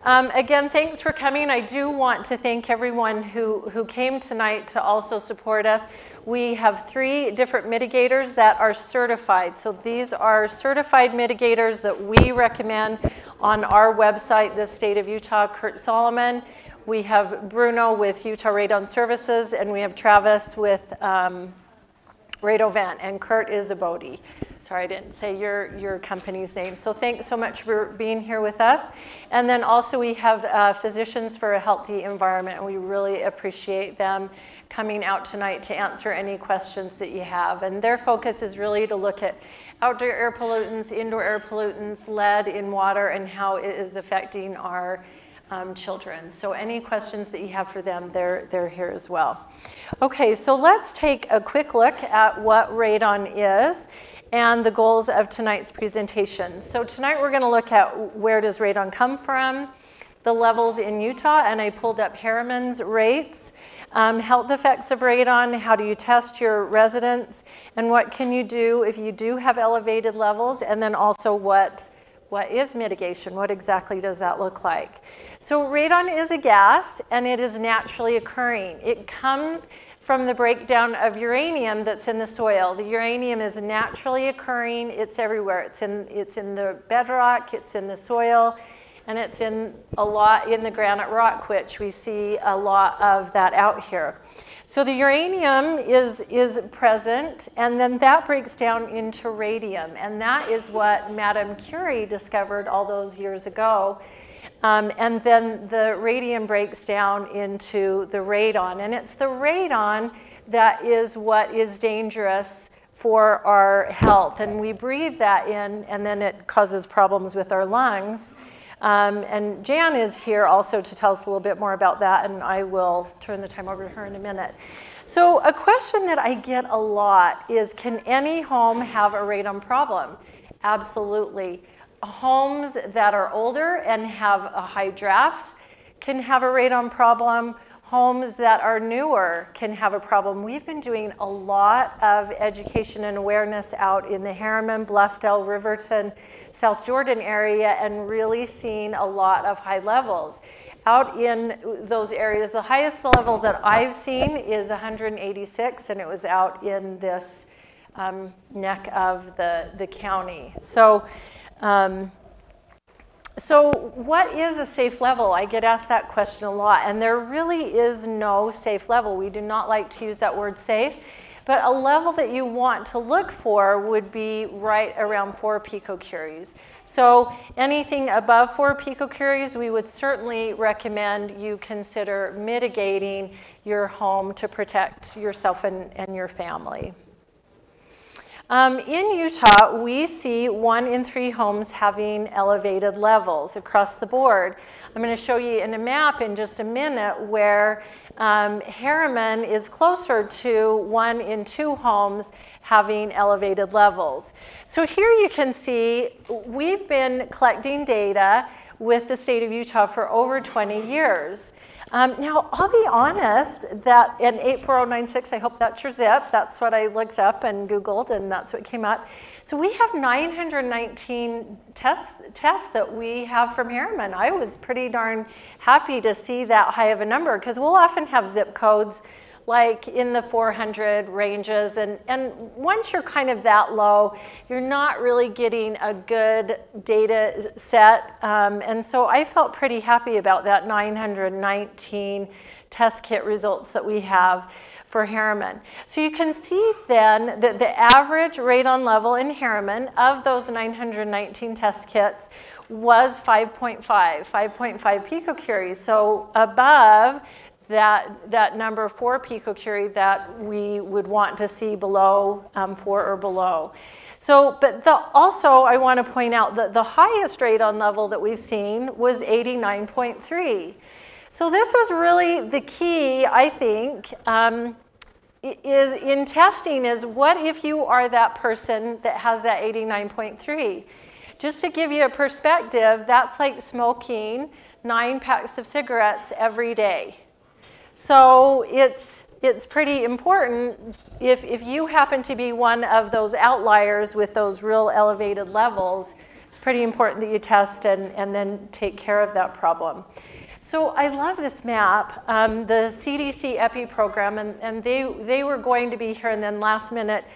Again, thanks for coming. I do want to thank everyone who came tonight to also support us. We have 3 different mitigators that are certified. So these are certified mitigators that we recommend on our website, the state of Utah, Kurt Solomon. We have Bruno with Utah Radon Services, and we have Travis with Radovent, and Kurt is a Bodie. Sorry, I didn't say your company's name. So thanks so much for being here with us. And then also we have Physicians for a Healthy Environment, and we really appreciate them coming out tonight to answer any questions that you have. And their focus is really to look at outdoor air pollutants, indoor air pollutants, lead in water, and how it is affecting our children. So any questions that you have for them, they're here as well. Okay, so let's take a quick look at what radon is and the goals of tonight's presentation. So tonight we're going to look at where does radon come from, the levels in Utah, and I pulled up Herriman's rates, health effects of radon, how do you test your residents, and what can you do if you do have elevated levels, and then also what is mitigation? What exactly does that look like? So radon is a gas, and it is naturally occurring. It comes from the breakdown of uranium that's in the soil. The uranium is naturally occurring. It's everywhere. It's in the bedrock, it's in the soil, and it's in a lot in the granite rock, which we see a lot of that out here. So the uranium is present, and then that breaks down into radium, and that is what Madame Curie discovered all those years ago. And then the radium breaks down into the radon, and it's the radon that is what is dangerous for our health, and we breathe that in, and then it causes problems with our lungs. And Jan is here also to tell us a little bit more about that, and I will turn the time over to her in a minute. So a question that I get a lot is, can any home have a radon problem? Absolutely. Homes that are older and have a high draft can have a radon problem. Homes that are newer can have a problem. We've been doing a lot of education and awareness out in the Herriman, Bluffdale, Riverton, South Jordan area, and really seeing a lot of high levels. Out in those areas, the highest level that I've seen is 186, and it was out in this neck of the county. So what is a safe level? I get asked that question a lot, and there really is no safe level. We do not like to use that word safe, but a level that you want to look for would be right around 4 picocuries. So anything above 4 picocuries, we would certainly recommend you consider mitigating your home to protect yourself and your family. In Utah, we see 1 in 3 homes having elevated levels across the board. I'm going to show you in a map in just a minute where Herriman is closer to 1 in 2 homes having elevated levels. So here you can see we've been collecting data with the state of Utah for over 20 years. Now, I'll be honest that in 84096, I hope that's your zip. That's what I looked up and Googled, and that's what came up. So we have 919 tests that we have from Herriman. I was pretty darn happy to see that high of a number, because we'll often have zip codes like in the 400 ranges, and once you're kind of that low, you're not really getting a good data set, and so I felt pretty happy about that 919 test kit results that we have for Herriman. So you can see then that the average radon level in Herriman of those 919 test kits was 5.5 picocuries, so above that number 4 picocurie that we would want to see below 4 or below. So, but also I want to point out that the highest radon level that we've seen was 89.3. So this is really the key, I think, is in testing is what if you are that person that has that 89.3? Just to give you a perspective, that's like smoking 9 packs of cigarettes every day. So it's pretty important if you happen to be one of those outliers with those real elevated levels it's pretty important that you test and then take care of that problem. So I love this map, the CDC EPI program, and they were going to be here, and then last minute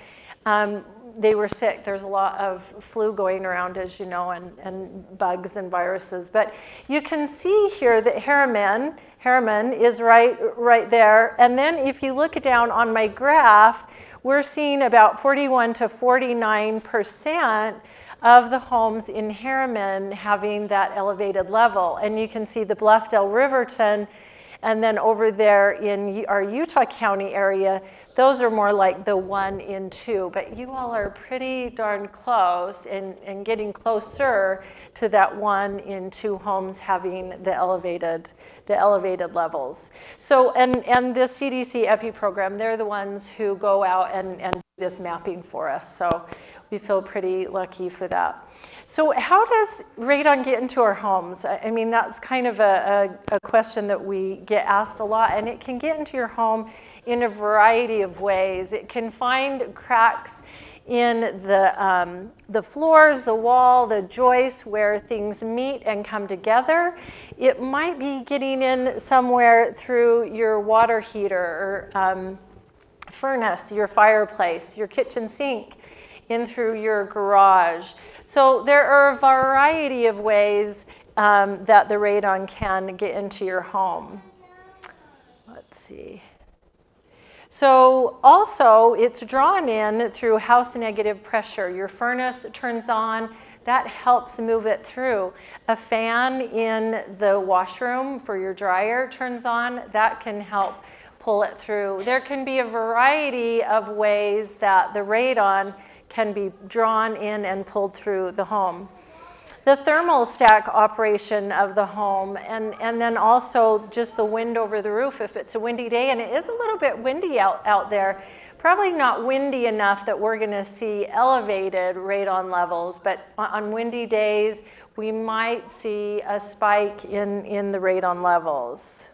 they were sick. There's a lot of flu going around, as you know, and bugs and viruses. But you can see here that Herriman is right there. And then if you look down on my graph, we're seeing about 41 to 49% of the homes in Herriman having that elevated level. And you can see the Bluffdale, Riverton, and then over there in our Utah County area, those are more like the 1 in 2, but you all are pretty darn close and getting closer to that 1 in 2 homes having the elevated levels. So, and the CDC EPI program, they're the ones who go out and do this mapping for us. So we feel pretty lucky for that. So how does radon get into our homes? I mean, that's kind of a question that we get asked a lot, and it can get into your home in a variety of ways. It can find cracks in the floors, the wall, the joists where things meet and come together. It might be getting in somewhere through your water heater or furnace, your fireplace, your kitchen sink, in through your garage. So there are a variety of ways that the radon can get into your home. Let's see. So also it's drawn in through house negative pressure. Your furnace turns on, that helps move it through. A fan in the washroom for your dryer turns on, that can help pull it through. There can be a variety of ways that the radon can be drawn in and pulled through the home. The thermal stack operation of the home, and then also just the wind over the roof if it's a windy day, and it is a little bit windy out there. Probably not windy enough that we're going to see elevated radon levels, but on windy days we might see a spike in the radon levels.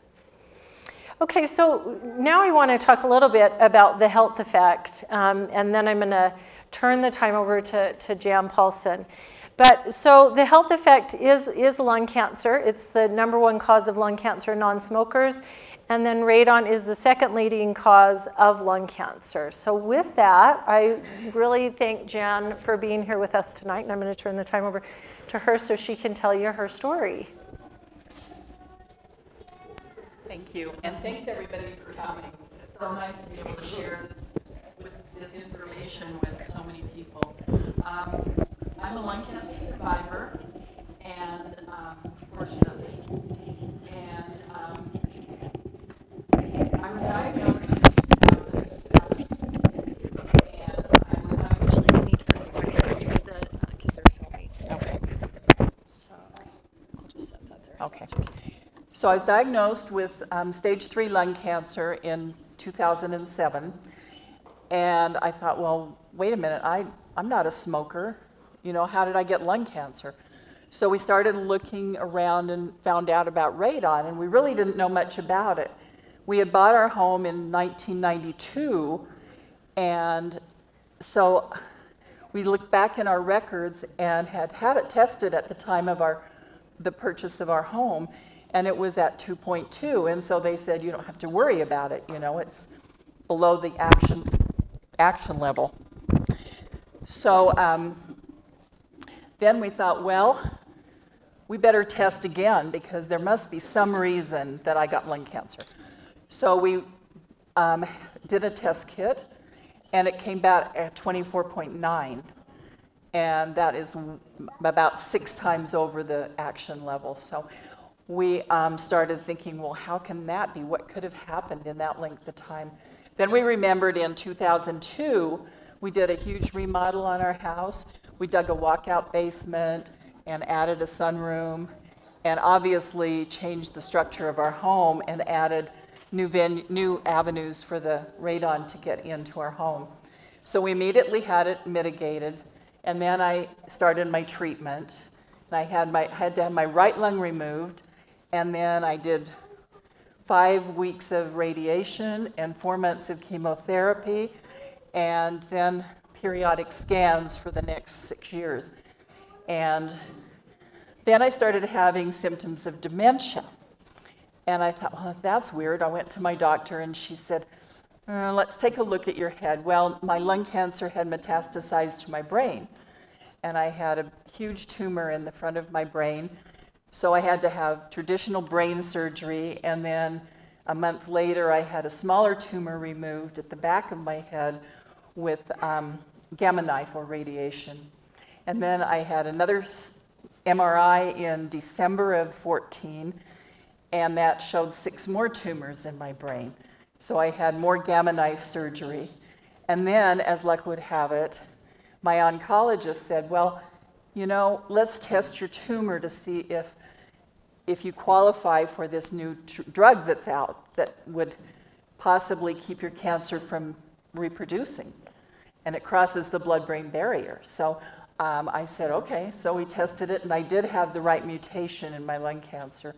Okay, so now I want to talk a little bit about the health effect, and then I'm going to turn the time over to Jan Paulson. But so the health effect is lung cancer. It's the #1 cause of lung cancer in non-smokers, and then radon is the second leading cause of lung cancer. So with that, I really thank Jan for being here with us tonight, and I'm going to turn the time over to her so she can tell you her story. Thank you, and thanks everybody for coming. It's so nice to be able to share this information with so many people. I'm a lung cancer survivor, and fortunately, and I was diagnosed in 2007, and I was diagnosed. Actually, I need to sorry, just read the because they're filming. Okay. So I'll just set that there. Okay. So I was diagnosed with stage 3 lung cancer in 2007, and I thought, well, wait a minute, I'm not a smoker. You know, how did I get lung cancer? So we started looking around and found out about radon, and we really didn't know much about it. We had bought our home in 1992, and so we looked back in our records and had it tested at the time of the purchase of our home, and it was at 2.2, and so they said, you don't have to worry about it, you know, it's below the action level. So then we thought, well, we better test again because there must be some reason that I got lung cancer. So we did a test kit, and it came back at 24.9, and that is about 6 times over the action level. So we started thinking, well, how can that be? What could have happened in that length of time? Then we remembered in 2002, we did a huge remodel on our house. We dug a walkout basement and added a sunroom, and obviously changed the structure of our home and added new avenues for the radon to get into our home. So we immediately had it mitigated, and then I started my treatment. And I had to have my right lung removed, and then I did 5 weeks of radiation and 4 months of chemotherapy, and then periodic scans for the next 6 years. And then I started having symptoms of dementia. And I thought, well, that's weird. I went to my doctor and she said, let's take a look at your head. Well, my lung cancer had metastasized to my brain. And I had a huge tumor in the front of my brain. So I had to have traditional brain surgery. And then a month later, I had a smaller tumor removed at the back of my head with gamma knife or radiation. And then I had another MRI in December of 14, and that showed 6 more tumors in my brain. So I had more gamma knife surgery. And then, as luck would have it, my oncologist said, well, you know, let's test your tumor to see if you qualify for this new drug that's out that would possibly keep your cancer from reproducing. And it crosses the blood-brain barrier. So I said, okay. So we tested it, and I did have the right mutation in my lung cancer.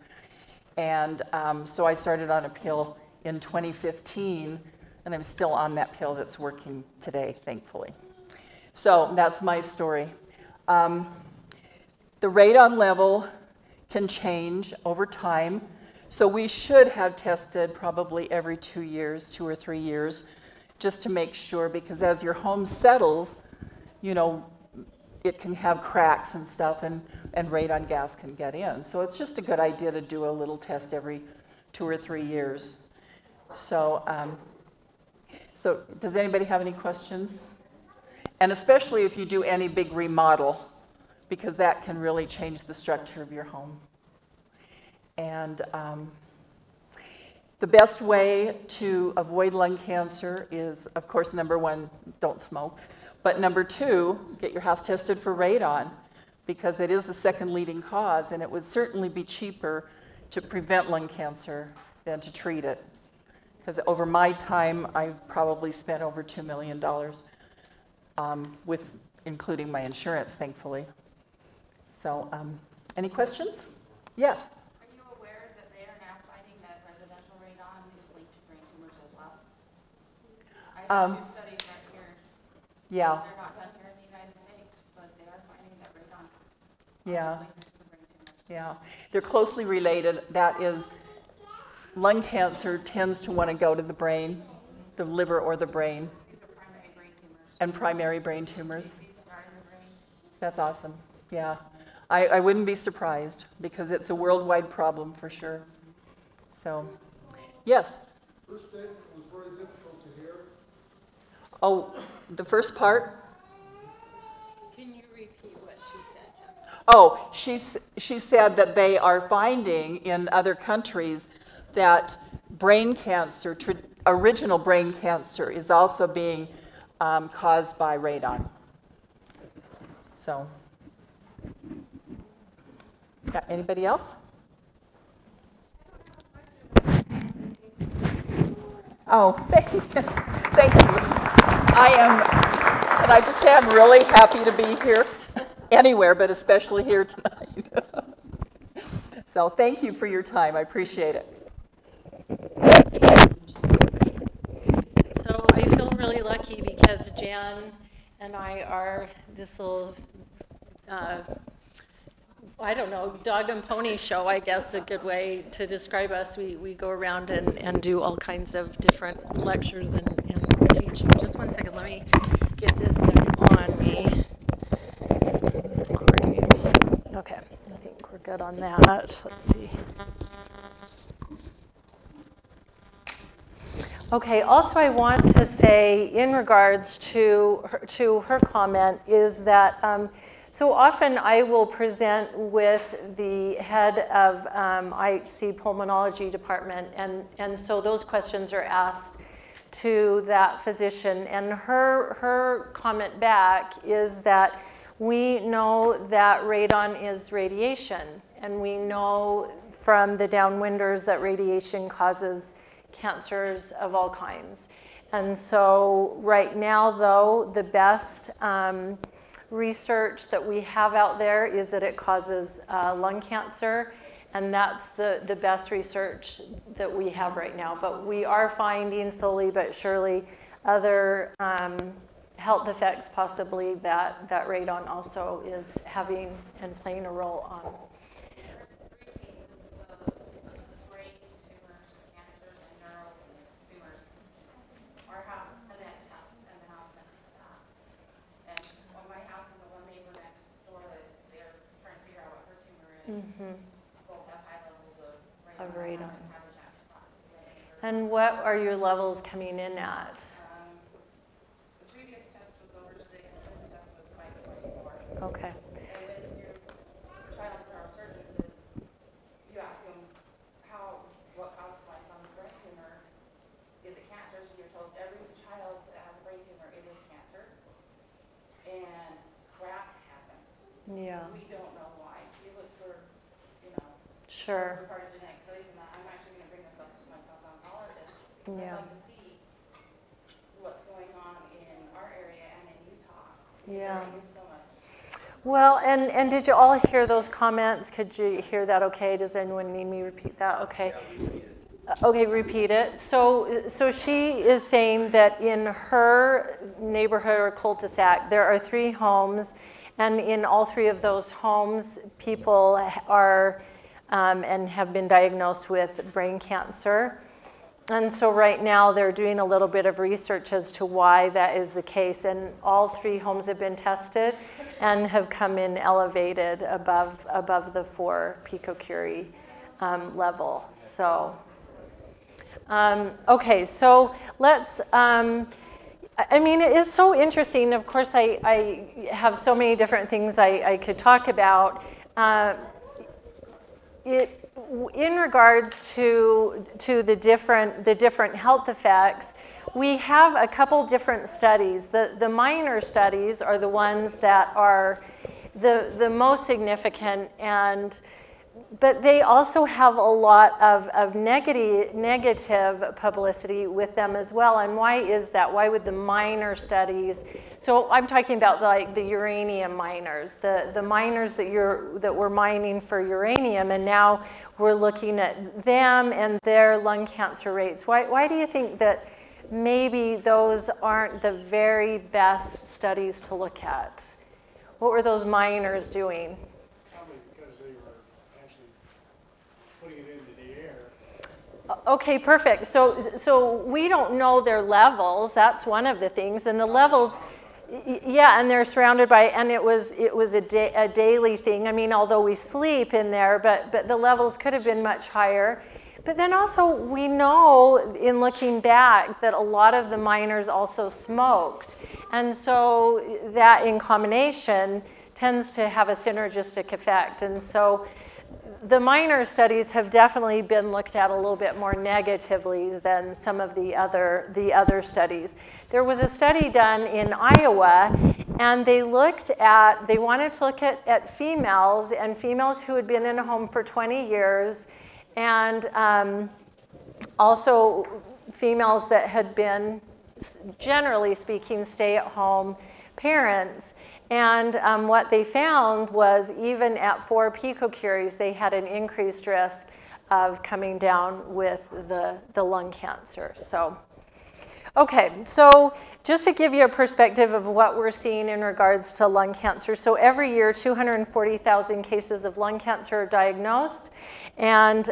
And so I started on a pill in 2015, and I'm still on that pill that's working today, thankfully. So that's my story. The radon level can change over time. So we should have tested probably every 2 years, 2 or 3 years, just to make sure, because as your home settles, you know, it can have cracks and stuff, and radon gas can get in. So it's just a good idea to do a little test every 2 or 3 years. So, so does anybody have any questions? And especially if you do any big remodel, because that can really change the structure of your home. And the best way to avoid lung cancer is, of course, number 1, don't smoke. But number 2, get your house tested for radon, because it is the second leading cause, and it would certainly be cheaper to prevent lung cancer than to treat it. Because over my time, I've probably spent over $2 million, with including my insurance, thankfully. So, any questions? Yes? Are you aware that they are now finding that residential radon is linked to brain tumors as well? I have 2 studies right here. Yeah. They're not done here in the United States, but they are finding that radon Yeah. also links to brain tumors. Yeah. They're closely related. That is, lung cancer tends to want to go to the brain, the liver or the brain. These are primary brain tumors. And primary brain tumors. These start in the brain. That's awesome. Yeah. I wouldn't be surprised, because it's a worldwide problem for sure. So, yes? First statement was very difficult to hear. Oh, the first part? Can you repeat what she said? Oh, she said that they are finding in other countries that brain cancer, original brain cancer, is also being caused by radon. So, yeah, anybody else? Oh, thank you. Thank you. Can I just say I'm really happy to be here anywhere, but especially here tonight. So thank you for your time. I appreciate it. So I feel really lucky because Jan and I are this little, I don't know, dog and pony show, I guess, a good way to describe us. We go around and do all kinds of different lectures and teaching. Just one second, let me get this back on me. Okay, I think we're good on that. Let's see. Okay, also I want to say in regards to her comment is that so often I will present with the head of IHC pulmonology department, and so those questions are asked to that physician, and her comment back is that we know that radon is radiation, and we know from the downwinders that radiation causes cancers of all kinds. And so right now, though, the best research that we have out there is that it causes lung cancer, and that's the best research that we have right now. But we are finding slowly but surely other health effects possibly that radon also is having and playing a role on. There's 3 cases of brain tumors, cancers, and neural tumors. Our house, the next house, and the house next to that. And on my house and the one neighbor next door, they're trying to figure out what her tumor is. Both have high levels of radon. Radon. And have a chance to talk to the neighbor. And what are your levels coming in at? The previous test was over 6. This test was 5.4. Okay. And when your child's neurosurgeon says, you ask him, what caused my son's brain tumor? Is it cancer? So you're told every child that has a brain tumor, it is cancer. And crap happens. Yeah. We don't know why. You look for, Sure. part of genetic studies, and I'm actually going to bring this up to my son's oncologist. Yeah. I'd like to see what's going on in our area and in Utah. Yeah. Thank you so much. Well, and did you all hear those comments? Could you hear that okay? Does anyone need me to repeat that? Okay. Okay, repeat it. So she is saying that in her neighborhood or cul-de-sac, there are 3 homes, and in all 3 of those homes, people are and have been diagnosed with brain cancer. And so right now they're doing a little bit of research as to why that is the case. And all 3 homes have been tested and have come in elevated above the 4 picocurie level. So, okay, so let's, I mean, it is so interesting. Of course, I have so many different things I could talk about. In regards to the different health effects, we have a couple different studies. The minor studies are the ones that are the most significant, but they also have a lot of negative publicity with them as well. And why is that? Why would the minor studies? So I'm talking about like the uranium miners, the miners that we're mining for uranium, and now we're looking at them and their lung cancer rates. Why do you think that maybe those aren't the very best studies to look at? What were those miners doing? Probably because they were actually putting it into the air. Okay, perfect. So we don't know their levels. That's one of the things. And the levels, yeah, and they're surrounded by, and it was a daily thing. I mean, although we sleep in there, but the levels could have been much higher. But then also we know in looking back that a lot of the miners also smoked. And so that in combination tends to have a synergistic effect. And so the minor studies have definitely been looked at a little bit more negatively than some of the other studies. There was a study done in Iowa, and they wanted to look at females, and females who had been in a home for 20 years, and also females that had been, generally speaking, stay-at-home parents. And what they found was even at 4 picocuries, they had an increased risk of coming down with the lung cancer. So, okay, so just to give you a perspective of what we're seeing in regards to lung cancer. So every year, 240,000 cases of lung cancer are diagnosed, and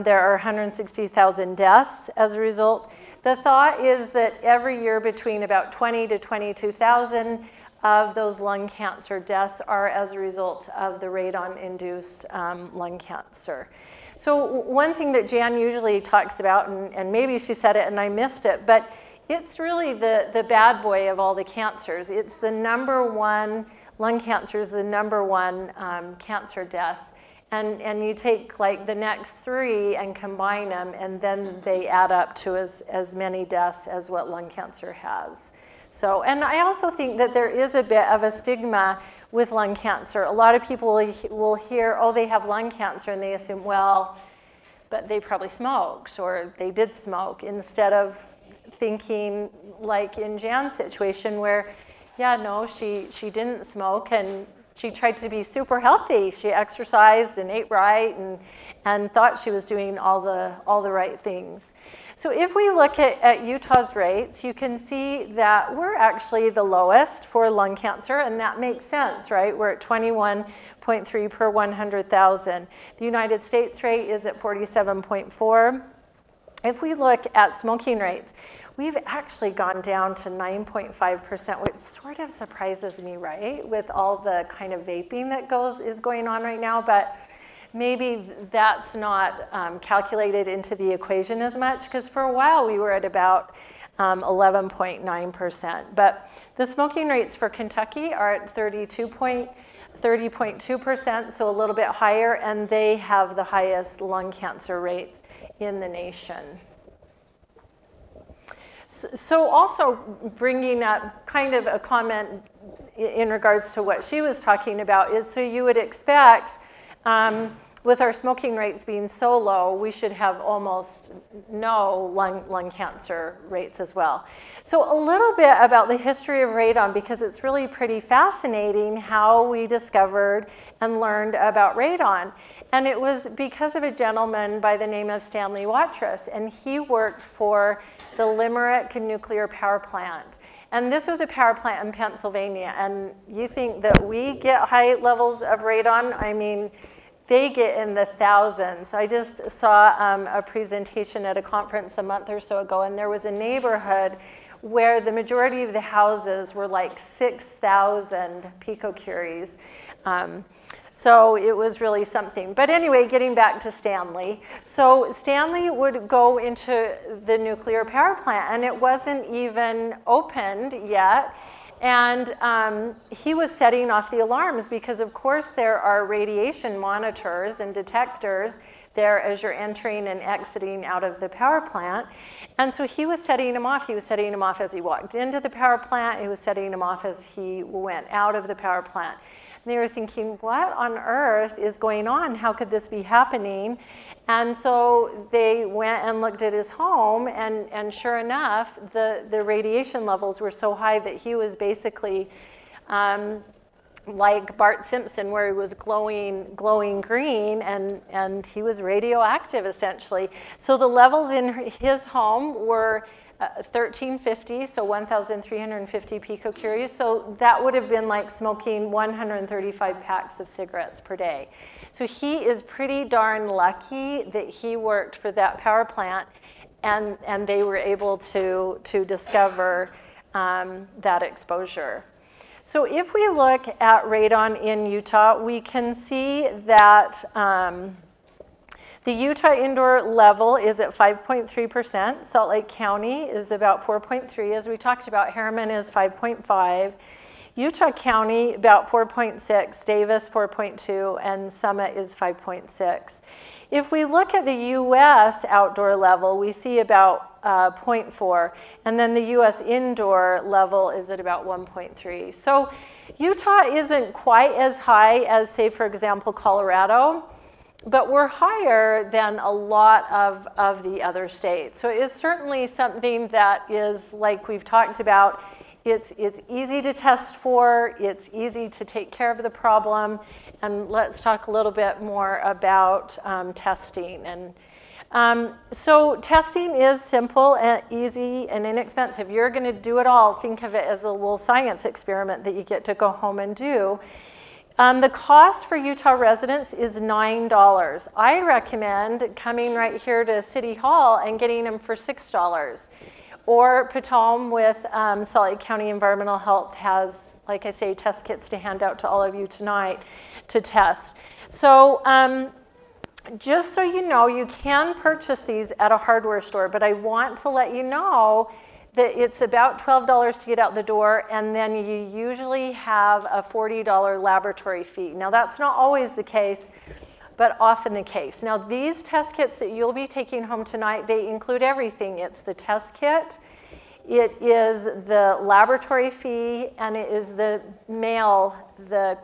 there are 160,000 deaths as a result. The thought is that every year between about 20 to 22,000 of those lung cancer deaths are as a result of the radon-induced lung cancer. So one thing that Jan usually talks about, and maybe she said it and I missed it, but it's really the bad boy of all the cancers. It's the #1, lung cancer is the #1 cancer death. And you take like the next 3 and combine them, and then they add up to as many deaths as what lung cancer has. So, and I also think that there is a bit of a stigma with lung cancer. A lot of people will hear, oh, they have lung cancer, and they assume, well, but they probably smoked, or they did smoke, instead of thinking like in Jan's situation where, yeah, no, she didn't smoke, and she tried to be super healthy. She exercised and ate right and thought she was doing all the right things. So if we look at Utah's rates, you can see that we're actually the lowest for lung cancer, and that makes sense, right? We're at 21.3 per 100,000. The United States rate is at 47.4. If we look at smoking rates, we've actually gone down to 9.5%, which sort of surprises me, right? With all the kind of vaping that is going on right now, but maybe that's not calculated into the equation as much, because for a while we were at about 11.9%. But the smoking rates for Kentucky are at 30.2%, so a little bit higher, and they have the highest lung cancer rates in the nation. So also bringing up kind of a comment in regards to what she was talking about is, so you would expect with our smoking rates being so low, we should have almost no lung cancer rates as well. So a little bit about the history of radon, because it's really pretty fascinating how we discovered and learned about radon. And it was because of a gentleman by the name of Stanley Watrous, and he worked for the Limerick nuclear power plant. And this was a power plant in Pennsylvania, and you think that we get high levels of radon? I mean, they get in the thousands. I just saw a presentation at a conference a month or so ago, and there was a neighborhood where the majority of the houses were like 6,000 picocuries. So it was really something. But anyway, getting back to Stanley. So Stanley would go into the nuclear power plant, and it wasn't even opened yet. And he was setting off the alarms because, of course, there are radiation monitors and detectors there as you're entering and exiting out of the power plant. And so he was setting them off. He was setting them off as he walked into the power plant. He was setting them off as he went out of the power plant. And they were thinking, what on earth is going on? How could this be happening? And so they went and looked at his home, and sure enough, the radiation levels were so high that he was basically like Bart Simpson, where he was glowing green, and he was radioactive, essentially. So the levels in his home were 1350, so 1,350 picocuries. So that would have been like smoking 135 packs of cigarettes per day. So he is pretty darn lucky that he worked for that power plant, and they were able to discover that exposure. So if we look at radon in Utah, we can see that the Utah indoor level is at 5.3%. Salt Lake County is about 4.3. As we talked about, Herriman is 5.5. Utah County, about 4.6. Davis, 4.2. And Summit is 5.6. If we look at the U.S. outdoor level, we see about 0.4. And then the U.S. indoor level is at about 1.3. So Utah isn't quite as high as, say, for example, Colorado. But we're higher than a lot of the other states. So it's certainly something that is, like we've talked about, it's easy to test for, it's easy to take care of the problem, and let's talk a little bit more about testing. And so testing is simple and easy and inexpensive. You're going to do it all. Think of it as a little science experiment that you get to go home and do. The cost for Utah residents is $9. I recommend coming right here to City Hall and getting them for $6. Or Patom with Salt Lake County Environmental Health has, like I say, test kits to hand out to all of you tonight to test. So just so you know, you can purchase these at a hardware store, but I want to let you know that it's about $12 to get out the door, and then you usually have a $40 laboratory fee. Now that's not always the case, but often the case. Now these test kits that you'll be taking home tonight, they include everything. It's the test kit, it is the laboratory fee, and it is the mail, the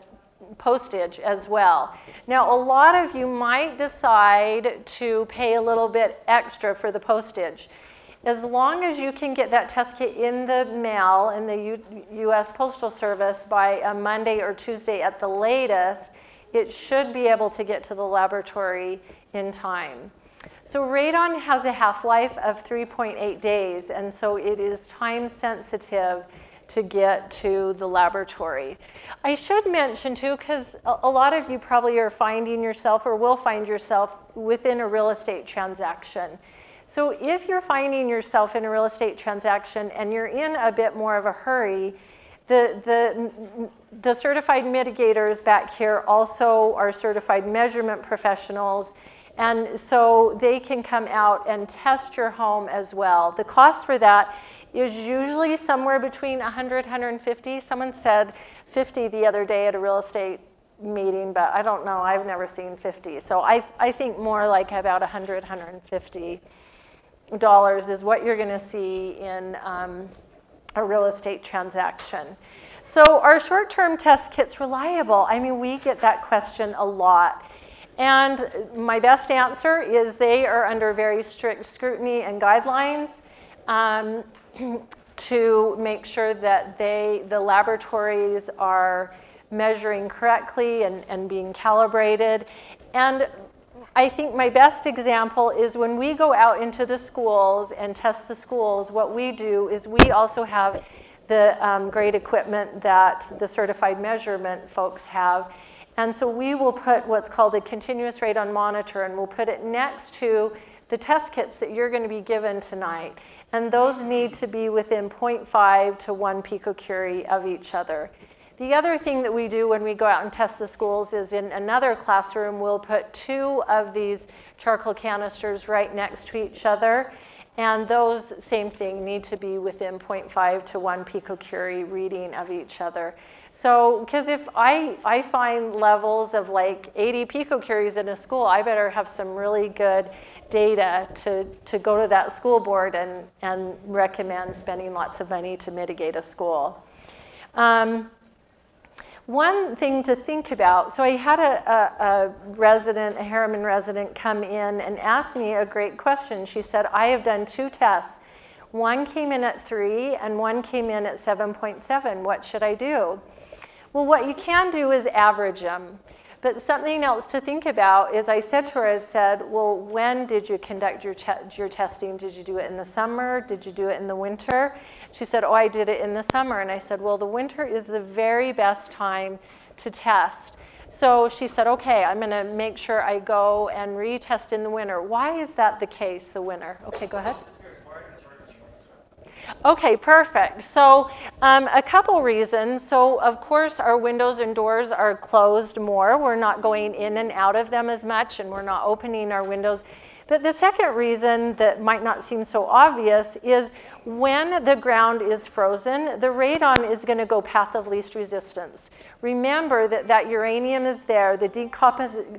postage as well. Now a lot of you might decide to pay a little bit extra for the postage. As long as you can get that test kit in the mail in the U.S. Postal Service by a Monday or Tuesday at the latest, it should be able to get to the laboratory in time. So radon has a half-life of 3.8 days, and so it is time sensitive to get to the laboratory. I should mention too, because a lot of you probably are finding yourself or will find yourself within a real estate transaction. So if you're finding yourself in a real estate transaction and you're in a bit more of a hurry, the certified mitigators back here also are certified measurement professionals, and so they can come out and test your home as well. The cost for that is usually somewhere between 100, 150. Someone said 50 the other day at a real estate meeting, but I don't know, I've never seen 50. So I think more like about 100, 150 dollars is what you're gonna see in a real estate transaction. So are short-term test kits reliable? I mean, we get that question a lot. And my best answer is they are under very strict scrutiny and guidelines to make sure that the laboratories are measuring correctly and being calibrated. And I think my best example is when we go out into the schools and test the schools, what we do is we also have the great equipment that the certified measurement folks have. And so we will put what's called a continuous radon monitor, and we'll put it next to the test kits that you're going to be given tonight. And those need to be within 0.5 to 1 picocurie of each other. The other thing that we do when we go out and test the schools is in another classroom, we'll put 2 of these charcoal canisters right next to each other. And those, same thing, need to be within 0.5 to 1 picocurie reading of each other. So, because if I find levels of like 80 picocuries in a school, I better have some really good data to go to that school board and recommend spending lots of money to mitigate a school. One thing to think about, so I had a resident, a Herriman resident, come in and ask me a great question. She said, I have done 2 tests. One came in at 3 and one came in at 7.7. What should I do? Well, what you can do is average them. But something else to think about is I said to her, I said, well, when did you conduct your testing? Did you do it in the summer? Did you do it in the winter? She said, oh, I did it in the summer. And I said, well, the winter is the very best time to test. So she said, okay, I'm going to make sure I go and retest in the winter. Why is that the case, the winter? Okay, go ahead. Okay, perfect. So a couple reasons. So of course our windows and doors are closed more. We're not going in and out of them as much, and we're not opening our windows. But the second reason that might not seem so obvious is when the ground is frozen, the radon is going to go path of least resistance. Remember that uranium is there. The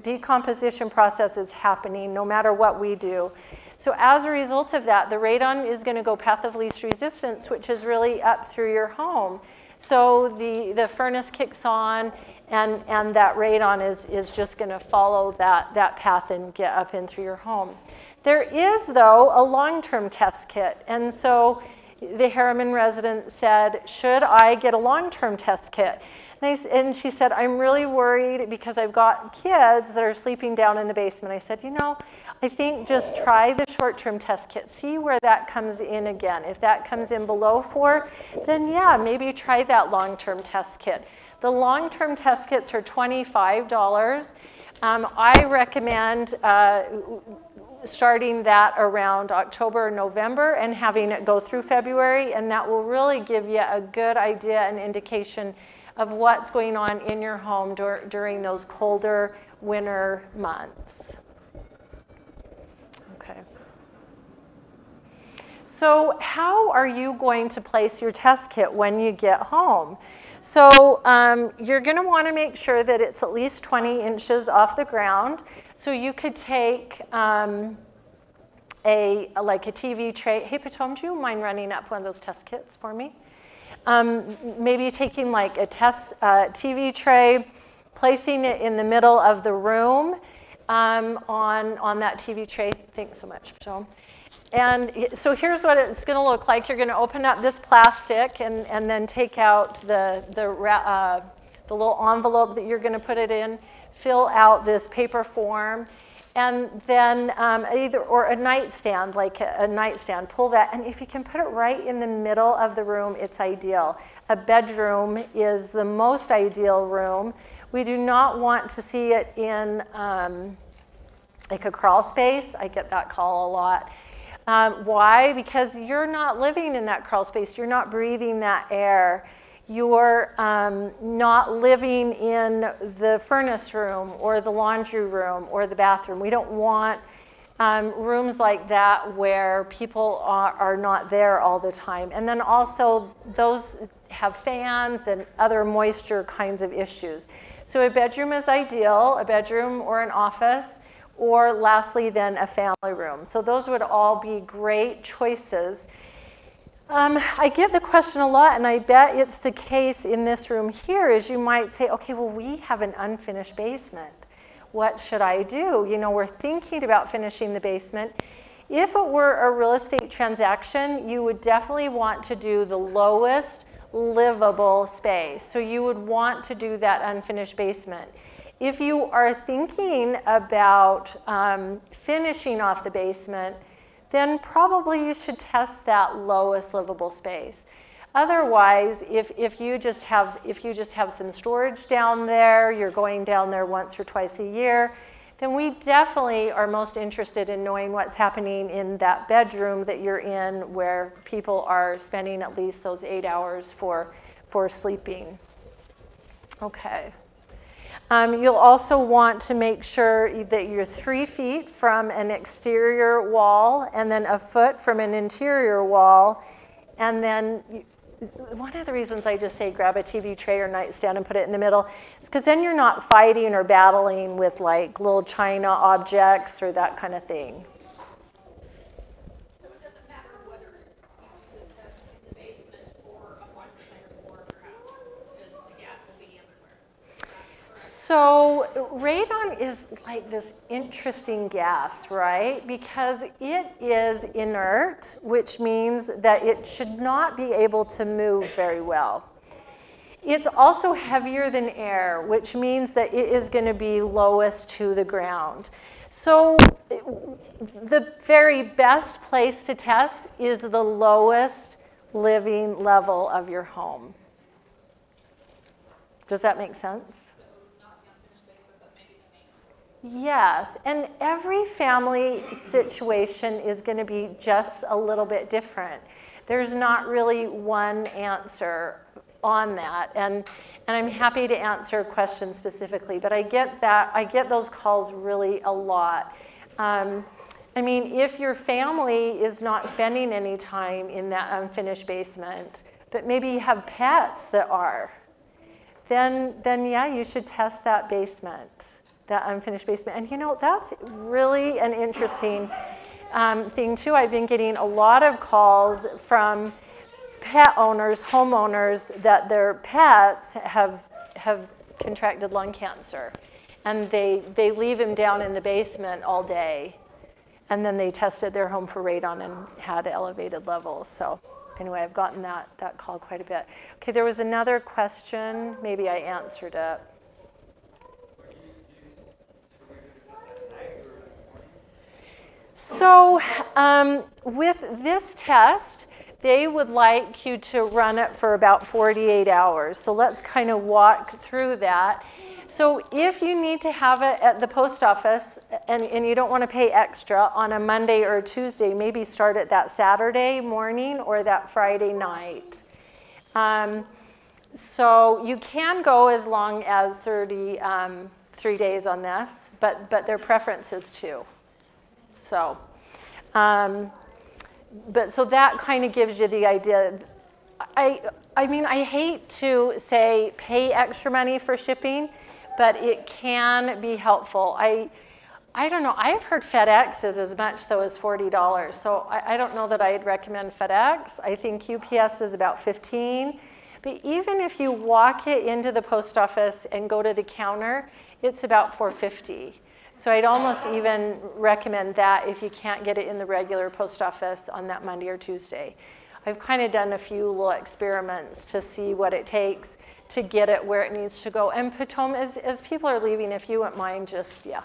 decomposition process is happening no matter what we do. So as a result of that, the radon is going to go path of least resistance, which is really up through your home. So the furnace kicks on, and that radon is just going to follow that path and get up in through your home. There is, though, a long-term test kit. And so the Herriman resident said, should I get a long-term test kit? And she said, I'm really worried because I've got kids that are sleeping down in the basement. I said, you know, I think just try the short-term test kit. See where that comes in again. If that comes in below 4, then yeah, maybe try that long-term test kit. The long-term test kits are $25. I recommend starting that around October or November and having it go through February, and that will really give you a good idea and indication of what's going on in your home during those colder winter months. Okay. So how are you going to place your test kit when you get home? So you're going to want to make sure that it's at least 20 inches off the ground. So you could take like a TV tray. Hey, Patom, do you mind running up one of those test kits for me? Maybe taking like a TV tray, placing it in the middle of the room, on that TV tray. Thanks so much, Joan. And so here's what it's going to look like. You're going to open up this plastic and then take out the little envelope that you're going to put it in, fill out this paper form, and then or a nightstand, like a nightstand, pull that, and if you can put it right in the middle of the room, it's ideal. A bedroom is the most ideal room. We do not want to see it in like a crawl space. I get that call a lot. Why? Because you're not living in that crawl space. You're not breathing that air. You're not living in the furnace room or the laundry room or the bathroom. We don't want rooms like that where people are not there all the time. And then also those have fans and other moisture kinds of issues. So a bedroom is ideal, a bedroom or an office, or lastly then a family room. So those would all be great choices. I get the question a lot, and I bet it's the case in this room here, is you might say, okay, well, we have an unfinished basement. What should I do? You know, we're thinking about finishing the basement. If it were a real estate transaction, you would definitely want to do the lowest livable space. So you would want to do that unfinished basement. If you are thinking about finishing off the basement, then probably you should test that lowest livable space. Otherwise, if you just have some storage down there, you're going down there once or twice a year, then we definitely are most interested in knowing what's happening in that bedroom that you're in, where people are spending at least those 8 hours for sleeping. Okay. You'll also want to make sure that you're 3 feet from an exterior wall and then a foot from an interior wall. And then one of the reasons I just say grab a TV tray or nightstand and put it in the middle is because then you're not fighting or battling with like little china objects or that kind of thing. So it doesn't matter whether you do this test in the basement or up on the second floor of your house, because the gas will be everywhere. So radon is like this interesting gas, right? Because it is inert, which means that it should not be able to move very well. It's also heavier than air, which means that it is going to be lowest to the ground. So the very best place to test is the lowest living level of your home. Does that make sense? Yes, and every family situation is going to be just a little bit different. There's not really one answer on that, and I'm happy to answer questions specifically, but I get those calls really a lot. I mean, if your family is not spending any time in that unfinished basement, but maybe you have pets that are, then yeah, you should test that basement. That unfinished basement. And you know, that's really an interesting thing too. I've been getting a lot of calls from pet owners, homeowners, that their pets have contracted lung cancer. And they leave him down in the basement all day. And then they tested their home for radon and had elevated levels. So anyway, I've gotten that call quite a bit. Okay, there was another question. Maybe I answered it. So with this test, they would like you to run it for about 48 hours. So let's kind of walk through that. So if you need to have it at the post office and you don't want to pay extra on a Monday or a Tuesday, maybe start it that Saturday morning or that Friday night. So you can go as long as 3 days on this, but their preference is 2. So, so that kind of gives you the idea. I mean, I hate to say pay extra money for shipping, but it can be helpful. I don't know. I've heard FedEx is as much though as $40. So I don't know that I'd recommend FedEx. I think UPS is about $15. But even if you walk it into the post office and go to the counter, it's about $4.50. So I'd almost even recommend that if you can't get it in the regular post office on that Monday or Tuesday. I've kind of done a few little experiments to see what it takes to get it where it needs to go. And Potomac, as people are leaving, if you wouldn't mind, just, yeah.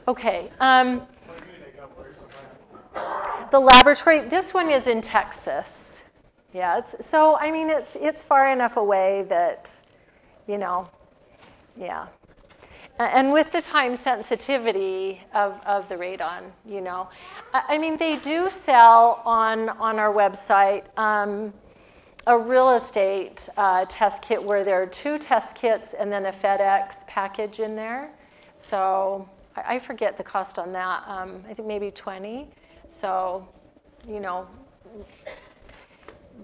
Okay. The laboratory, this one is in Texas. Yeah, so I mean, it's far enough away that, you know, yeah. And with the time sensitivity of the radon, you know. I mean, they do sell on our website a real estate test kit where there are 2 test kits and then a FedEx package in there. So I forget the cost on that. I think maybe 20. So, you know,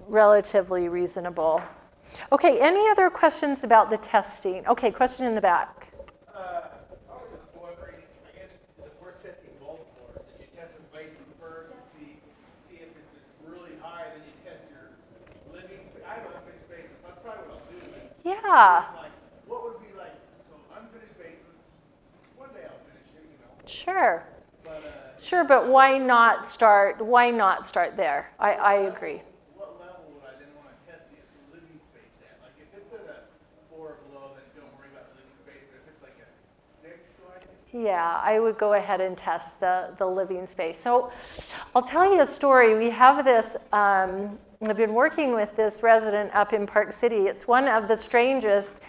relatively reasonable. Okay, any other questions about the testing? Okay, question in the back. I was just wondering, I guess, is it worth testing multiple, or that you test the basement first and see if it's really high, then you test your living space? I have an unfinished basement, that's probably what I'll do. Yeah. Like, what would be like, so unfinished basement, one day I'll finish it, you know? Sure. But, Sure, but why not start there? I agree. what level would I then want to test the living space at? Like, if it's at a 4 or below, then don't worry about the living space, but if it's like a 6, do I? Yeah, I would go ahead and test the living space. So I'll tell you a story. We have this, I've been working with this resident up in Park City. It's one of the strangest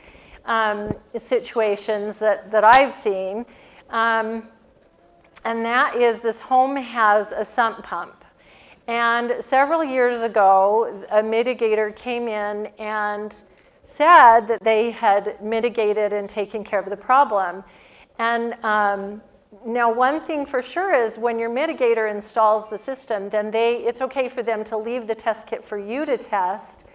situations that I've seen. And that is, this home has a sump pump. And several years ago, a mitigator came in and said that they had mitigated and taken care of the problem. And now one thing for sure is when your mitigator installs the system, then it's okay for them to leave the test kit for you to test,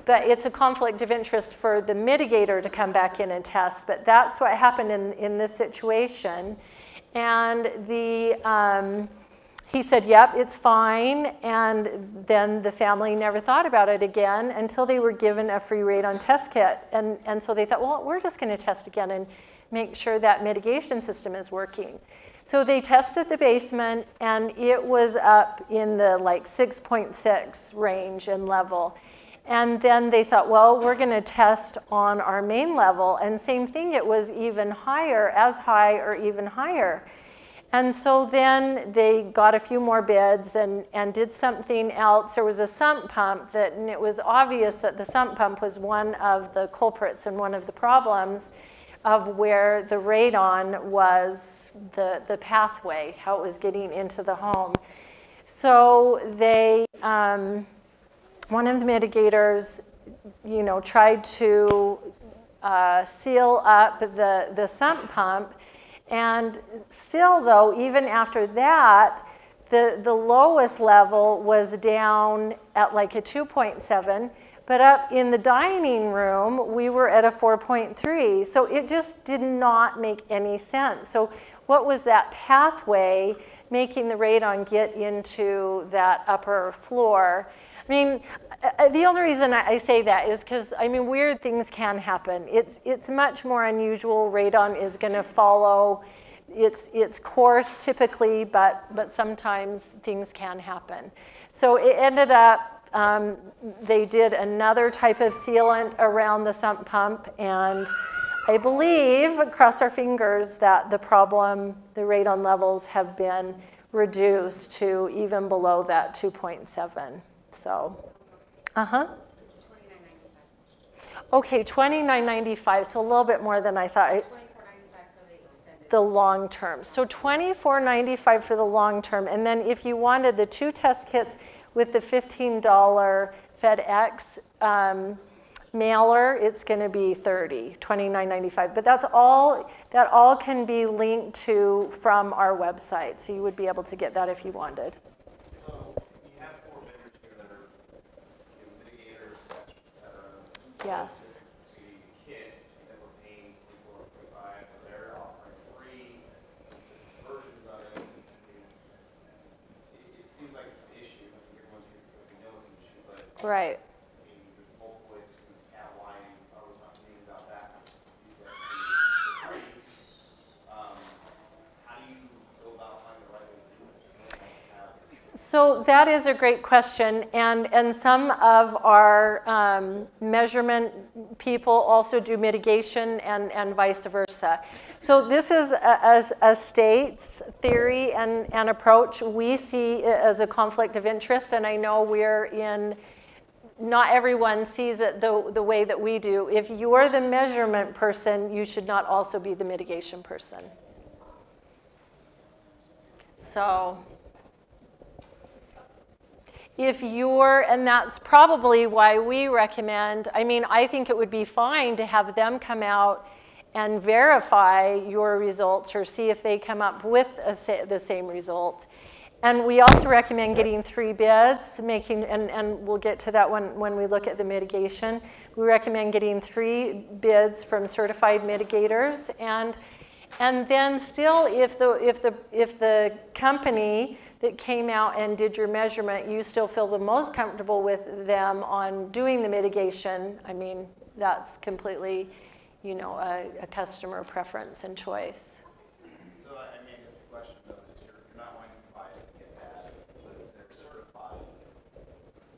but it's a conflict of interest for the mitigator to come back in and test. But that's what happened in this situation. And he said, yep, it's fine. And then the family never thought about it again until they were given a free radon test kit. And so they thought, well, we're just going to test again and make sure that mitigation system is working. So they tested the basement, and it was up in the like 6.6 range and level. And then they thought, well, we're going to test on our main level. And same thing, it was even higher, as high or even higher. And so then they got a few more bids and did something else. There was a sump pump and it was obvious that the sump pump was one of the culprits and one of the problems of where the radon was the pathway, how it was getting into the home. So they, one of the mitigators, you know, tried to seal up the sump pump, and still though, even after that, the lowest level was down at like a 2.7, but up in the dining room, we were at a 4.3. So it just did not make any sense. So what was that pathway making the radon get into that upper floor? I mean, the only reason I say that is because, I mean, weird things can happen. It's much more unusual. Radon is going to follow its course typically, but sometimes things can happen. So it ended up, they did another type of sealant around the sump pump, and I believe, cross our fingers, that the radon levels have been reduced to even below that 2.7. So, Okay, $29.95, so a little bit more than I thought. $24.95 for the extended. The long term. So $24.95 for the long term, and then if you wanted the 2 test kits with the $15 FedEx mailer, it's going to be $29.95. But that all can be linked to from our website, so you would be able to get that if you wanted. So you have 4 vendors here that are mitigators, testers, et cetera. Yes. The kit that we're paying $24.25, they're offering free versions of it. It seems like it's an issue. I think everyone's here because we know it's an issue, but Right. I mean, there's multiple ways to skin this cat. Why are we talking about that? Free. So that is a great question, and some of our measurement people also do mitigation and vice versa. So this is a state's theory and approach. We see it as a conflict of interest, and I know not everyone sees it the way that we do. If you're the measurement person, you should not also be the mitigation person. So and that's probably why we recommend, I think it would be fine to have them come out and verify your results or see if they come up with the same result. And we also recommend getting 3 bids, and we'll get to that when we look at the mitigation. We recommend getting 3 bids from certified mitigators, and then still, if the company that came out and did your measurement, you still feel the most comfortable with them on doing the mitigation, that's completely, a customer preference and choice. So, it's the question though, is you're not wanting to buy and get that, but if they're certified,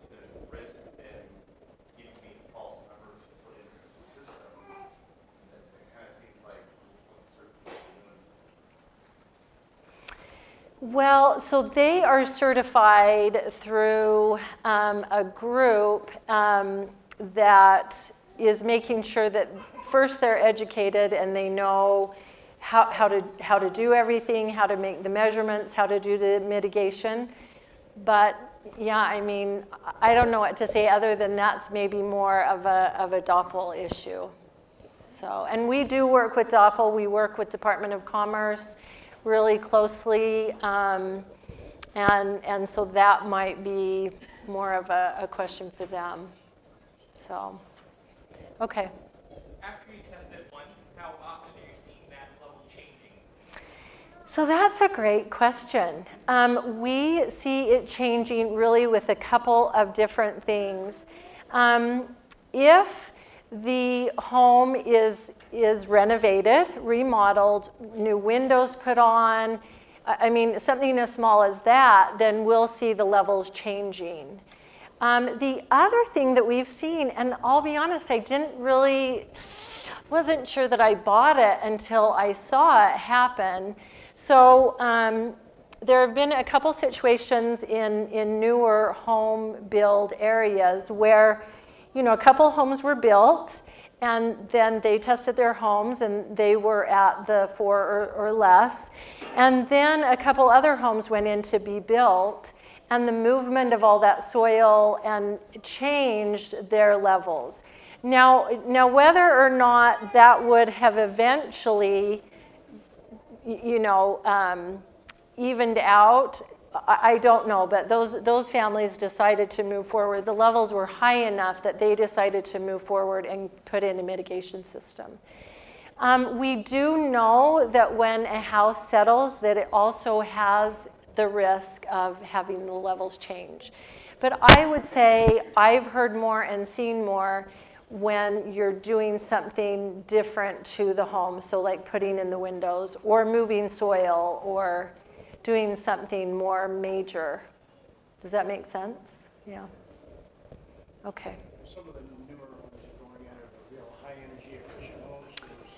there's a risk in giving me false numbers to put into the system. It kind of seems like, what's the certification? Well, so they are certified through a group that is making sure that first they're educated and they know how to do everything, how to make the measurements, how to do the mitigation. But yeah, I don't know what to say other than that's maybe more of a DOPL issue. So, and we do work with DOPL. We work with Department of Commerce really closely, and so that might be more of a question for them. So, okay. After you test it once, how often are you seeing that level changing? So that's a great question. We see it changing really with a couple of different things. If the home is renovated, remodeled, new windows put on, something as small as that, then we'll see the levels changing. The other thing that we've seen, and I'll be honest, wasn't sure that I bought it until I saw it happen. So there have been a couple situations in newer home build areas where, a couple homes were built, and then they tested their homes and they were at the 4 or less. And then a couple other homes went in to be built, and the movement of all that soil and changed their levels. Now whether or not that would have eventually, evened out, I don't know, but those families decided to move forward. The levels were high enough that they decided to move forward and put in a mitigation system. We do know that when a house settles, that it also has the risk of having the levels change. But I would say I've heard more and seen more when you're doing something different to the home, so like putting in the windows or moving soil or doing something more major. Does that make sense? Yeah. Okay. Some of the newer homes you're going in are the real high energy efficient homes. There's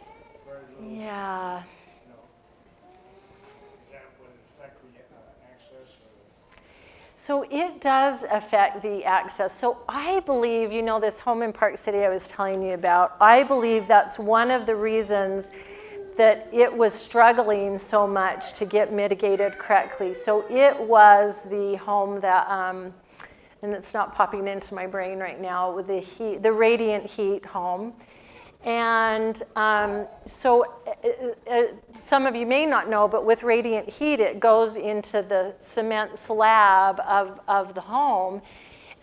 very little, Yeah. that would affect the access or? So it does affect the access. So I believe, this home in Park City I was telling you about, I believe that's one of the reasons that it was struggling so much to get mitigated correctly. So it was the home that, and it's not popping into my brain right now, with the radiant heat home. And so some of you may not know, but with radiant heat, it goes into the cement slab of the home.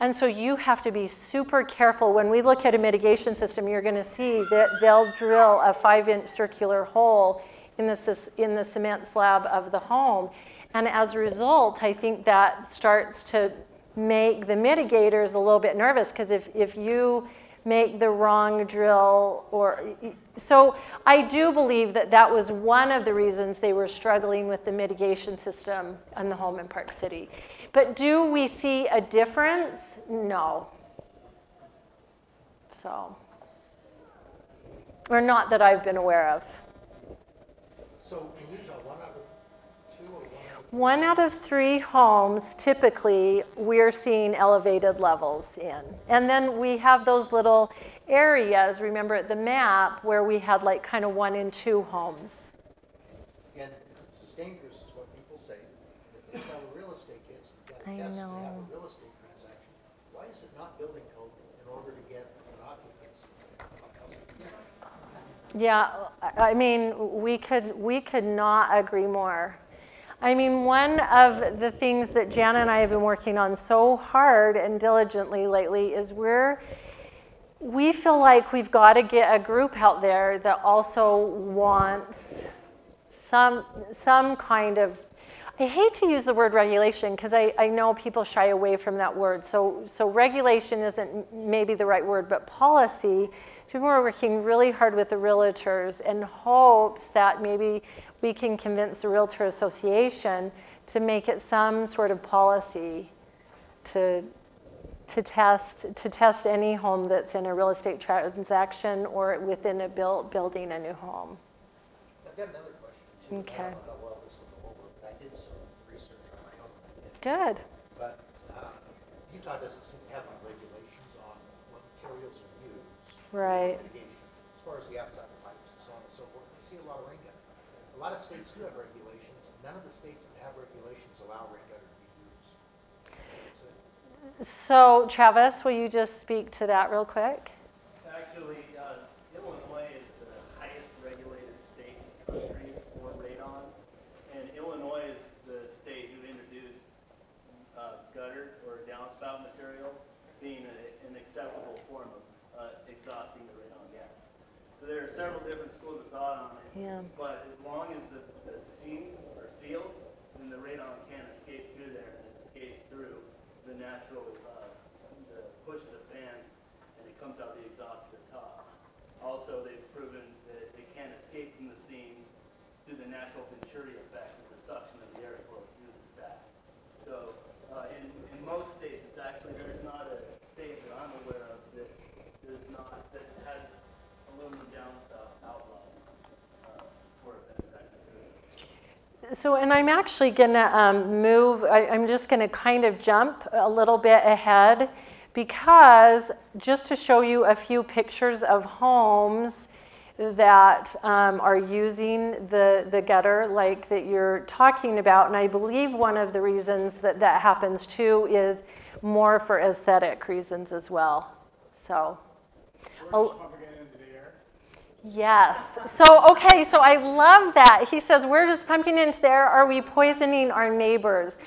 And so you have to be super careful. When we look at a mitigation system, you're going to see that they'll drill a 5-inch circular hole in the cement slab of the home. And as a result, I think that starts to make the mitigators a little bit nervous, because if you make the wrong drill, or so I do believe that that was one of the reasons they were struggling with the mitigation system on the home in Park City. But do we see a difference? No. So, or not that I've been aware of. So in Utah, 1 out of 2 or 1 out of 3? 1 out of 3 homes, typically, we're seeing elevated levels in. And then we have those little areas, remember at the map, where we had like kind of 1 in 2 homes. And it's as dangerous as what people say. If they sell a real estate kits, you've got to I test know. to have a real estate transaction. Why is it not building code in order to get an occupancy? Yeah, I mean, we could not agree more. I mean, one of the things that Jana and I have been working on so hard and diligently lately is we feel like we've got to get a group out there that also wants some kind of, I hate to use the word regulation because I know people shy away from that word. So regulation isn't maybe the right word, but policy. So we're working really hard with the realtors in hopes that maybe we can convince the Realtor Association to make it some sort of policy to test any home that's in a real estate transaction or within a building a new home. I've got another question too. Okay. I don't know how well this will go over, but I did some research on my own. Good. But Utah doesn't seem to have any regulations on what materials are used. Right. For mitigation, as far as the outside pipes and so on and so forth. We see a lot of rain gutter. A lot of states do have regulations. None of the states that have regulations allow rain gutter to be used. That's it. So Travis, will you just speak to that real quick? Actually, Illinois is the highest regulated state in the country for radon, and Illinois is the state who introduced gutter or downspout material being an acceptable form of exhausting the radon gas. So there are several different schools of thought on it, Yeah. but as long as the seams are sealed, then the radon can't escape through there, and it escapes through the natural the push of the fan, and it comes out the exhaust at the top. Also, they've proven that it can't escape from the seams through the natural Venturi effect of the suction of the airflow through the stack. So in most states, it's actually, there's not a state that I'm aware of that has aluminum downspout outline for a vent stack material. So, and I'm actually gonna move, I'm just gonna kind of jump a little bit ahead because just to show you a few pictures of homes that are using the gutter like that you're talking about. And I believe one of the reasons that that happens too is more for aesthetic reasons as well. So we're just pumping it into the air. yes. So, okay, so I love that. He says, we're just pumping into the air. Are we poisoning our neighbors?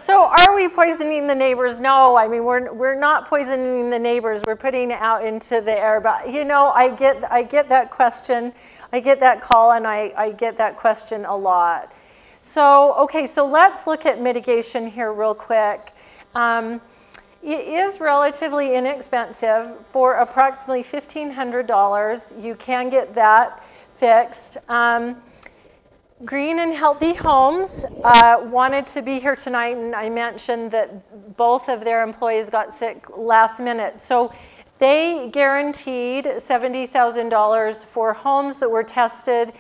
So are we poisoning the neighbors? No, I mean, we're not poisoning the neighbors. We're putting it out into the air. But, you know, I get that question. I get that call, and I get that question a lot. So, okay, so let's look at mitigation here real quick. It is relatively inexpensive. For approximately $1,500, you can get that fixed. Green and Healthy Homes wanted to be here tonight, and I mentioned that both of their employees got sick last minute. So they guaranteed $70,000 for homes that were tested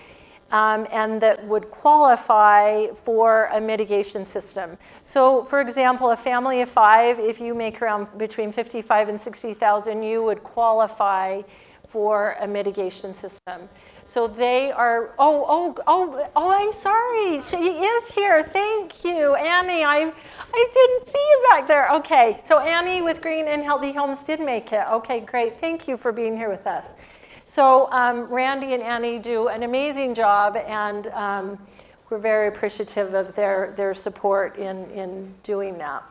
and that would qualify for a mitigation system. So for example, a family of 5, if you make around between $55,000 and $60,000, you would qualify for a mitigation system. So they are, I'm sorry, she is here, thank you. Annie, I didn't see you back there. Okay, so Annie with Green and Healthy Homes did make it. Okay, great, thank you for being here with us. So Randy and Annie do an amazing job, and we're very appreciative of their support in doing that.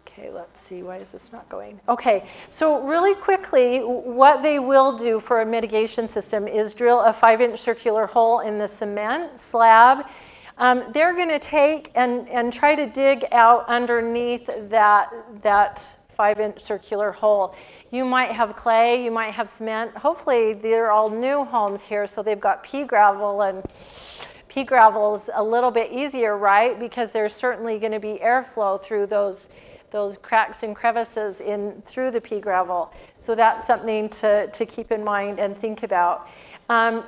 Okay, let's see, why is this not going? Okay, so really quickly, what they will do for a mitigation system is drill a 5-inch circular hole in the cement slab. They're going to take and try to dig out underneath that 5-inch circular hole. You might have clay, you might have cement. Hopefully they're all new homes here, so they've got pea gravel, and pea gravel's a little bit easier, right? Because there's certainly going to be airflow through those cracks and crevices through the pea gravel. So that's something to keep in mind and think about.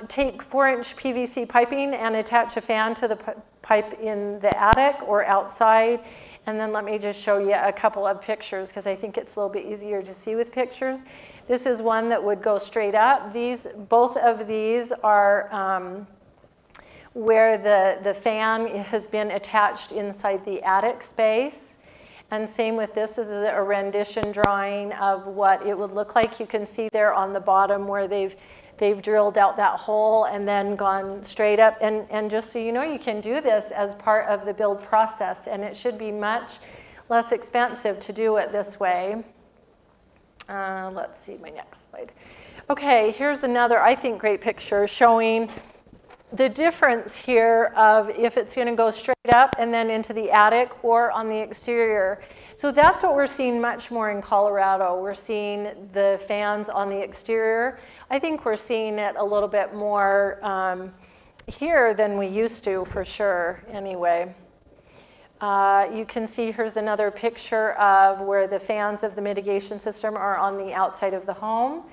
Take 4-inch PVC piping and attach a fan to the pipe in the attic or outside. And then let me just show you a couple of pictures because I think it's a little bit easier to see with pictures. This is one that would go straight up. Both of these are where the fan has been attached inside the attic space. And same with this is a rendition drawing of what it would look like. You can see there on the bottom where they've drilled out that hole and then gone straight up. And just so you know, you can do this as part of the build process, and it should be much less expensive to do it this way. Let's see my next slide. Okay, here's another, I think, great picture showing the difference here of if it's going to go straight up and then into the attic or on the exterior. So that's what we're seeing much more in Colorado. We're seeing the fans on the exterior. I think we're seeing it a little bit more here than we used to, for sure, anyway. You can see here's another picture of where the fans of the mitigation system are on the outside of the home.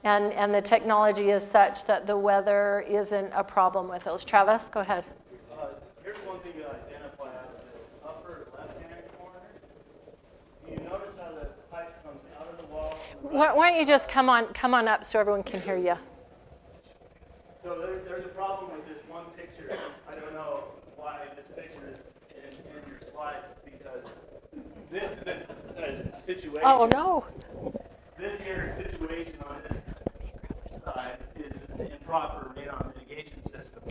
And the technology is such that the weather isn't a problem with those. Travis, go ahead. Here's one thing to identify out of the upper left-hand corner. Do you notice how the pipe comes out of the wall? Why don't you just come on up so everyone can hear you? So there's a problem with this one picture. I don't know why this picture is in your slides, because this is a situation. Oh, no. This here situation on this side is an improper radon mitigation system.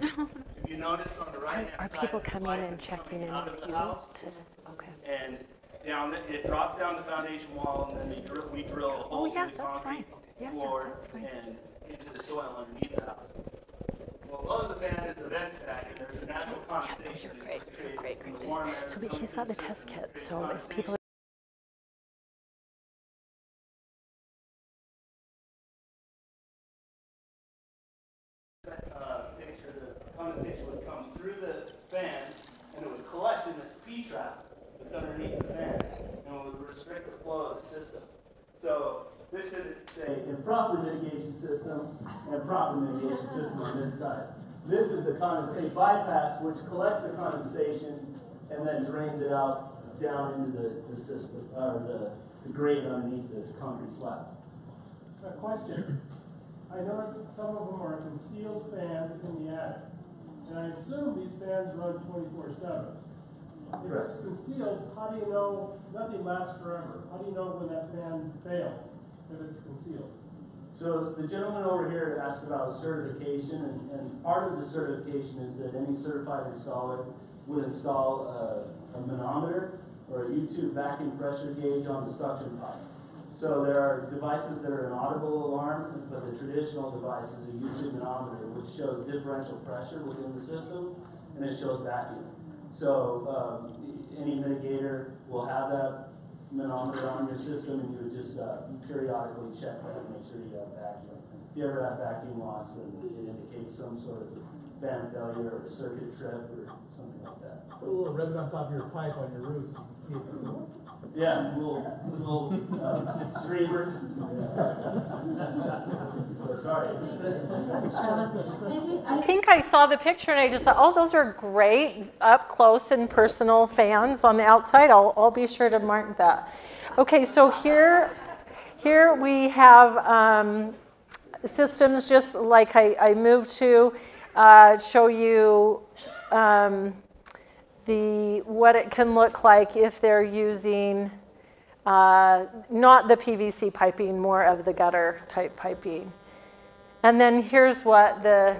If you notice on the right-hand side, Are people coming and checking in with you? Okay. And down it drops down the foundation wall, and then we drill a hole through the concrete floor and into the soil underneath the house. Well, below the fan is the vent stack, and there's a natural condensation. Great. So he's got the test kit, so as people picture, the condensation would come through the fan, and it would collect in this P-trap that's underneath the fan, and it would restrict the flow of the system. So this should say improper mitigation system and proper mitigation system on this side. This is a condensate bypass, which collects the condensation and then drains it out down into the system, or the grate underneath this concrete slab. A question. I noticed that some of them are concealed fans in the attic, and I assume these fans run 24/7. If it's concealed, how do you know nothing lasts forever? How do you know when that fan fails if it's concealed? So the gentleman over here asked about certification, and part of the certification is that any certified installer would install a manometer or a U-tube vacuum pressure gauge on the suction pipe. So there are devices that are an audible alarm, but the traditional device is a U-tube manometer, which shows differential pressure within the system, and it shows vacuum. So any mitigator will have that manometer on your system, and you would just periodically check that and make sure you have vacuum. If you ever have vacuum loss, then it indicates some sort of fan failure or circuit trip or something like that. Put a little ribbon on top of your pipe on your roof so you can see it. Yeah, little streamers. Sorry. I think I saw the picture and I just thought, oh, those are great up close and personal fans on the outside. I'll be sure to mark that. Okay, so here we have systems just like I moved to show you what it can look like if they're using not the PVC piping, more of the gutter type piping. And then here's what the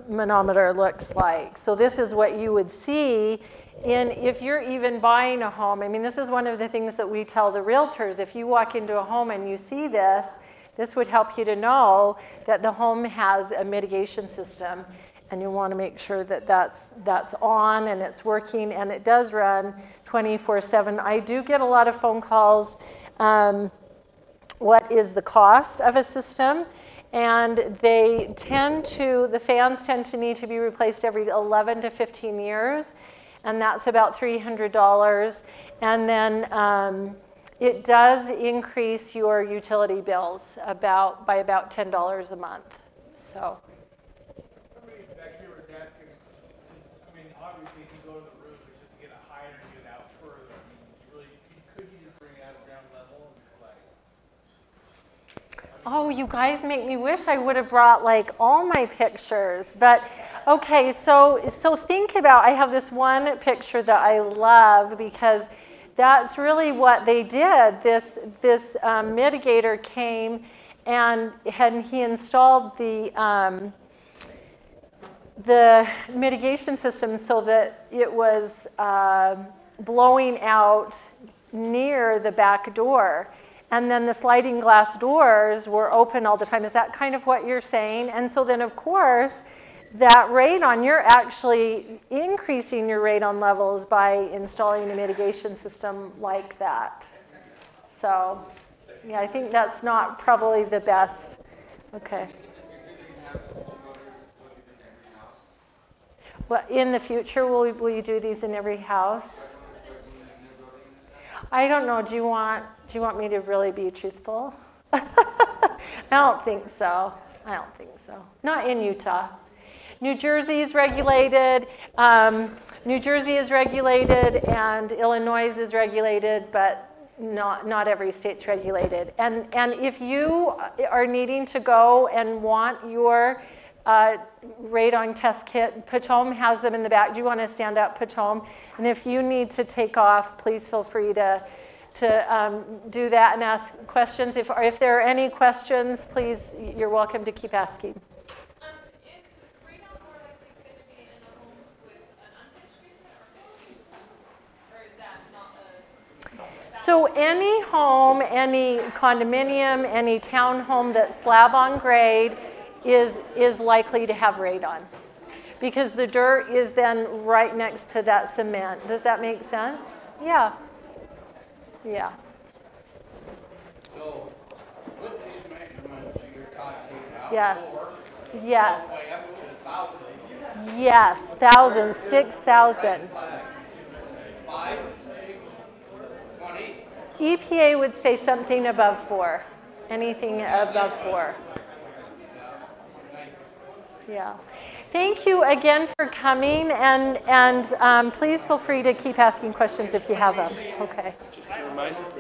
manometer looks like. So this is what you would see if you're even buying a home. I mean, this is one of the things that we tell the realtors. If you walk into a home and you see this would help you to know that the home has a mitigation system. And you want to make sure that that's on and it's working, and it does run 24/7. I do get a lot of phone calls. What is the cost of a system? And the fans tend to need to be replaced every 11 to 15 years, and that's about $300. And then it does increase your utility bills by about $10 a month. So. Somebody back here was asking, I mean, obviously if you go to the roof, it's just to get a higher and get out further. I mean, could you just bring it out of ground level and just like? Oh, you guys make me wish I would have brought like all my pictures. But okay, so think about, I have this one picture that I love because that's really what they did. This mitigator came and he installed the mitigation system so that it was blowing out near the back door. And then the sliding glass doors were open all the time. Is that kind of what you're saying? And so then, of course, that radon, you're actually increasing your radon levels by installing a mitigation system like that. So, yeah, I think that's not probably the best. Okay. Well, in the future, will you do these in every house? I don't know. Do you want me to really be truthful? I don't think so. I don't think so. Not in Utah. New Jersey is regulated. New Jersey is regulated, and Illinois is regulated, but not every state's regulated. And if you are needing to go and want your radon test kit, Pachom has them in the back. Do you want to stand up, Pachom? And if you need to take off, please feel free to do that and ask questions. If there are any questions, please, you're welcome to keep asking. Is radon more likely going to be in a home with an unfinished basement or finished basement? Or is that not a... So any home, any condominium, any townhome that's slab on grade is likely to have radon, because the dirt is then right next to that cement. Does that make sense? Yeah. Yeah. So, with these measurements you're talking about, Yes. all the way up to 1,000. Yes. 1,000, 6,000. 5, 6, 20. EPA would say something above 4. Anything above 4. Yeah. Thank you again for coming, and please feel free to keep asking questions if you have them. Okay. Just a reminder for